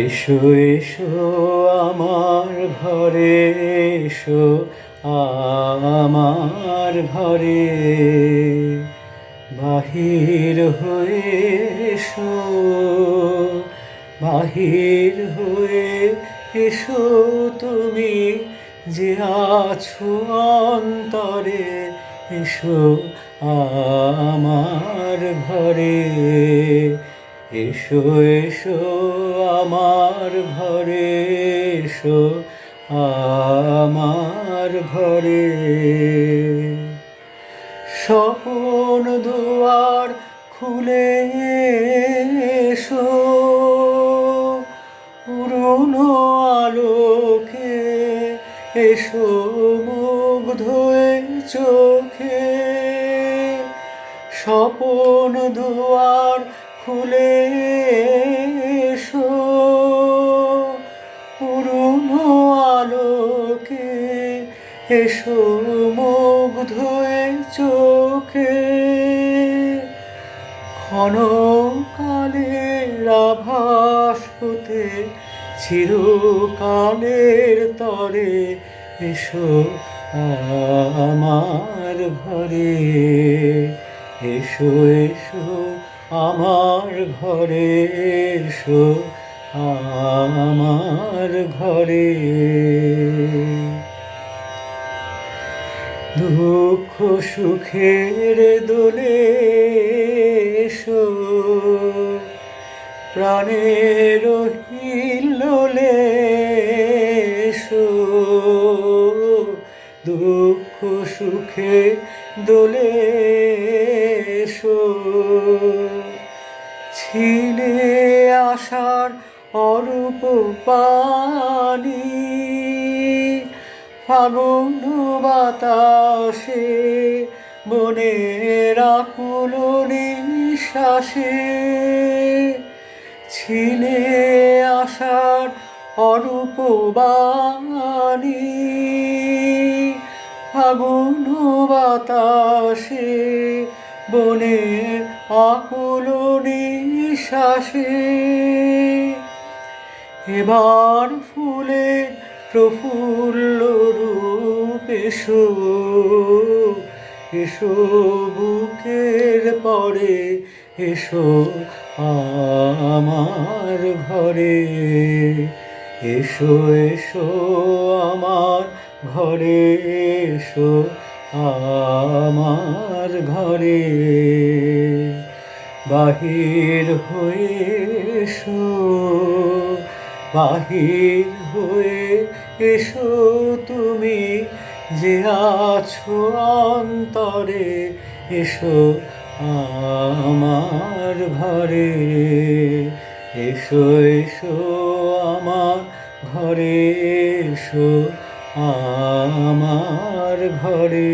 এসো এসো আমার ঘরে, এসো আমার ঘরে, বাহির হয়ে এসো, বাহির হয়ে এসো তুমি যে আছো অন্তরে, এসো আমার ঘরে। এসো এসো আমার ঘরে, এসো আমার ঘরে। স্বপন দুয়ার খুলে এসো, পুরনো আলোকে এসো মুগ্ধ চোখে। স্বপন দুয়ার খুলে এসো, পুরনো আলোকে এসো মুগ্ধ চোখে। ক্ষণকালের আভাস হতে চিরকালের তরে, এসো আমার ঘরে। এসো এসো আমার ঘরে, এসো আমার ঘরে। দুঃখ সুখের দোলে এসো, প্রাণের হিল্লোলে এসো। দুঃখ সুখে দোলে এসো, ছিলে আশার অরূপ পানি, ফাগুন বাতাসে মনের আকুল নিঃশ্বাসে। ছিলে আশার অরূপ বাণী, ফাগুন বাতাসে বনের আকুল নিঃশ্বাসে। এবার ফুলের প্রফুল্ল রূপ এসো, এসো বুকের পরে, এসো আমার ঘরে। এসো এসো আমার ঘরে, এসো আমার ঘরে। বাহির হয়ে এসো, বাহির হয়ে এসো তুমি যে আছো অন্তরে, এসো আমার ঘরে। এসো এসো আমার ঘরে, এসো আমার ঘরে।